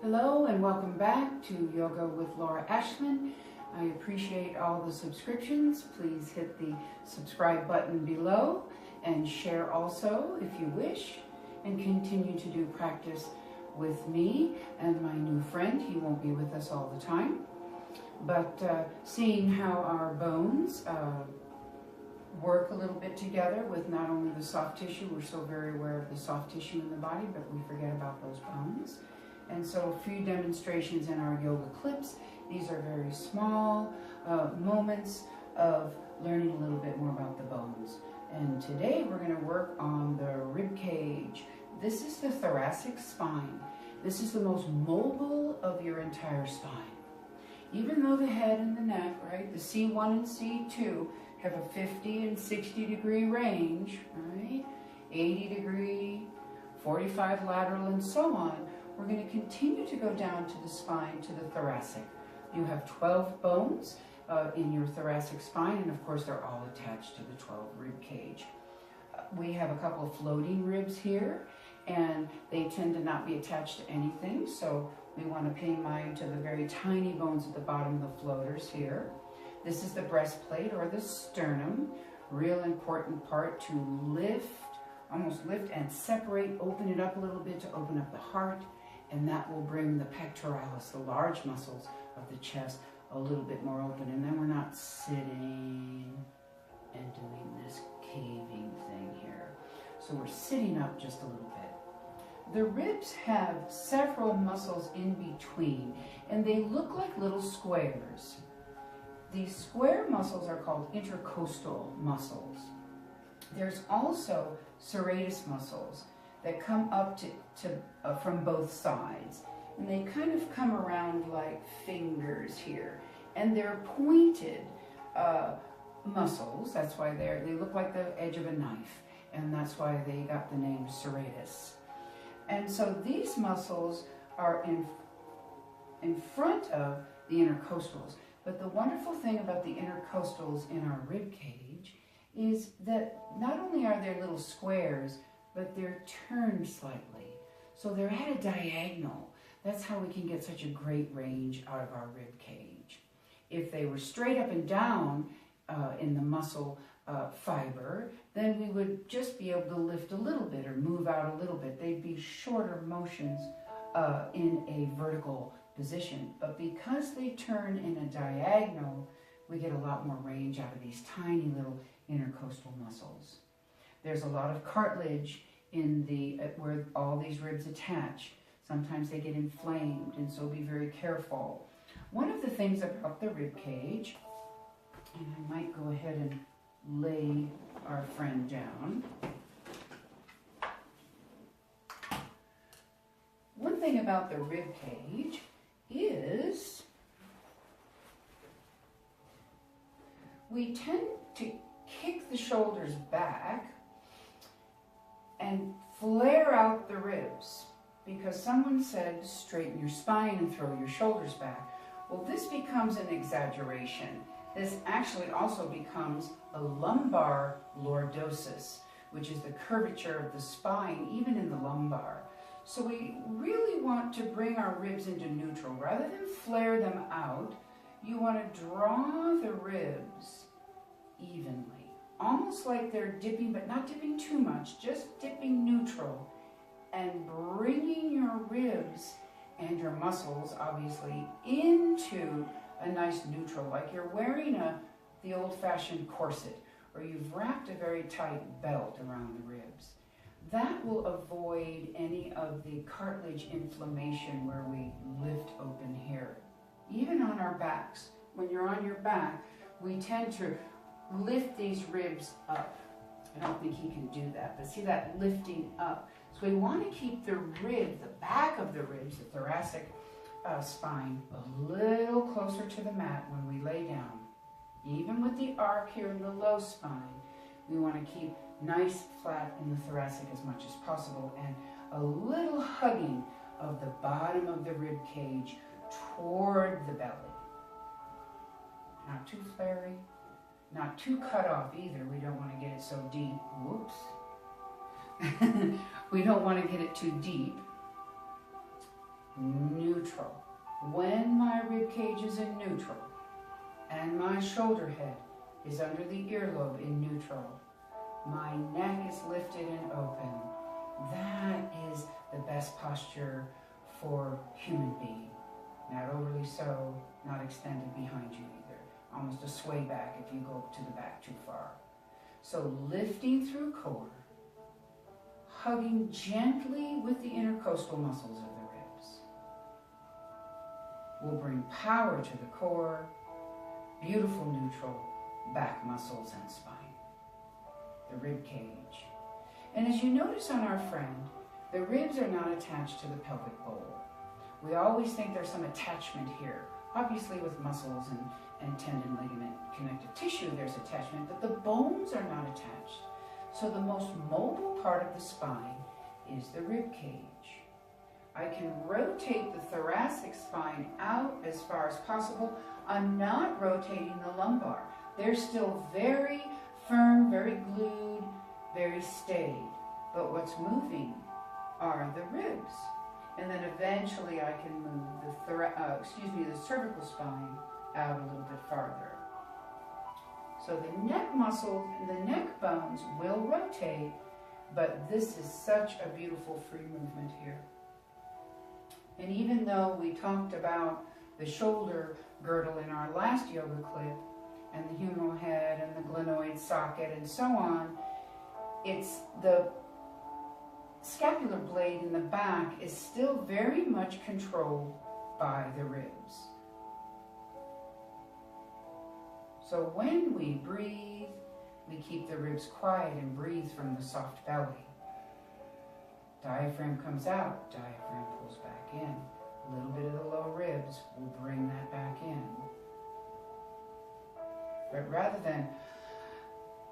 Hello and welcome back to Yoga with Laura Ashman. I appreciate all the subscriptions. Please hit the subscribe button below and share also if you wish, and continue to do practice with me and my new friend. He won't be with us all the time, but seeing how our bones work a little bit together with not only the soft tissue. We're so very aware of the soft tissue in the body, but we forget about those bones. And so a few demonstrations in our yoga clips. These are very small moments of learning a little bit more about the bones. And today we're going to work on the rib cage. This is the thoracic spine. This is the most mobile of your entire spine. Even though the head and the neck, right, the C1 and C2 have a 50 and 60 degree range, right, 80 degree, 45 lateral, and so on, we're going to continue to go down to the spine, to the thoracic. You have 12 bones in your thoracic spine, and of course they're all attached to the 12 rib cage. We have a couple of floating ribs here, and they tend to not be attached to anything, so we want to pay mind to the very tiny bones at the bottom of the floaters here. This is the breastplate or the sternum, real important part to lift, almost lift and separate, open it up a little bit to open up the heart. And that will bring the pectoralis, the large muscles of the chest, a little bit more open. And then we're not sitting and doing this caving thing here. So we're sitting up just a little bit. The ribs have several muscles in between, and they look like little squares. These square muscles are called intercoastal muscles. There's also serratus muscles that come up from both sides, and they kind of come around like fingers here, and they're pointed muscles. That's why they look like the edge of a knife, and that's why they got the name serratus. And so these muscles are in front of the intercostals. But the wonderful thing about the intercostals in our rib cage is that not only are there little squares, but they're turned slightly. So they're at a diagonal. That's how we can get such a great range out of our rib cage. If they were straight up and down in the muscle fiber, then we would just be able to lift a little bit or move out a little bit. They'd be shorter motions in a vertical position. But because they turn in a diagonal, we get a lot more range out of these tiny little intercostal muscles. There's a lot of cartilage in where all these ribs attach. Sometimes they get inflamed, and so be very careful. One of the things about the rib cage, and I might go ahead and lay our friend down. One thing about the rib cage is we tend to kick the shoulders back and flare out the ribs, because someone said straighten your spine and throw your shoulders back. Well, this becomes an exaggeration. This actually also becomes a lumbar lordosis, which is the curvature of the spine, even in the lumbar. So we really want to bring our ribs into neutral. Rather than flare them out, you want to draw the ribs evenly, almost like they're dipping, but not dipping too much, just dipping neutral, and bringing your ribs and your muscles, obviously, into a nice neutral, like you're wearing the old-fashioned corset, or you've wrapped a very tight belt around the ribs. That will avoid any of the cartilage inflammation where we lift open here. Even on our backs, when you're on your back, we tend to lift these ribs up. I don't think he can do that, but see that lifting up. So we want to keep the rib, the back of the ribs, the thoracic spine, a little closer to the mat when we lay down. Even with the arc here in the low spine, we want to keep nice flat in the thoracic as much as possible, and a little hugging of the bottom of the rib cage toward the belly. Not too flary, not too cut off either. We don't want to get it so deep. Whoops. We don't want to get it too deep. neutral. When my rib cage is in neutral and my shoulder head is under the earlobe in neutral, my neck is lifted and open. That is the best posture for human being. Not overly so, not extended behind you either. Almost a sway back if you go to the back too far. So lifting through core, hugging gently with the intercoastal muscles of the ribs. Will bring power to the core, beautiful neutral back muscles and spine. The rib cage. And as you notice on our friend, the ribs are not attached to the pelvic bowl. We always think there's some attachment here. Obviously with muscles and tendon, ligament, connective tissue there's attachment, but the bones are not attached. So the most mobile part of the spine is the rib cage. I can rotate the thoracic spine out as far as possible. I'm not rotating the lumbar. They're still very firm, very glued, very stayed. But what's moving are the ribs. And then eventually I can move the cervical spine out a little bit farther. So the neck muscles and the neck bones will rotate, but this is such a beautiful free movement here. And even though we talked about the shoulder girdle in our last yoga clip, and the humeral head and the glenoid socket and so on, it's the scapular blade in the back is still very much controlled by the ribs. So when we breathe, we keep the ribs quiet and breathe from the soft belly. Diaphragm comes out, diaphragm pulls back in. A little bit of the low ribs will bring that back in. But rather than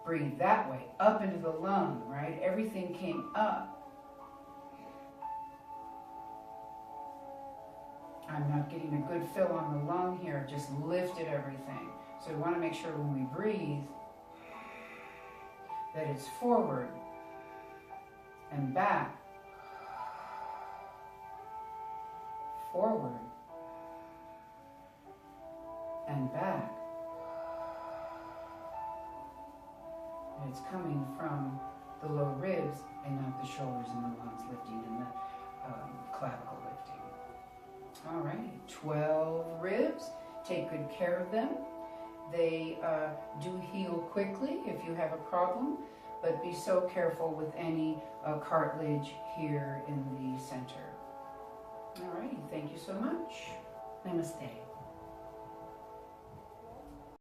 breathe that way, up into the lung, right? Everything came up. I'm not getting a good fill on the lung here, just lifted everything. So we want to make sure when we breathe that it's forward and back, forward and back. And it's coming from the low ribs and not the shoulders and the lungs lifting and the clavicle lifting. All right, 12 ribs. Take good care of them. They do heal quickly if you have a problem, but be so careful with any cartilage here in the center. All righty, thank you so much. Namaste.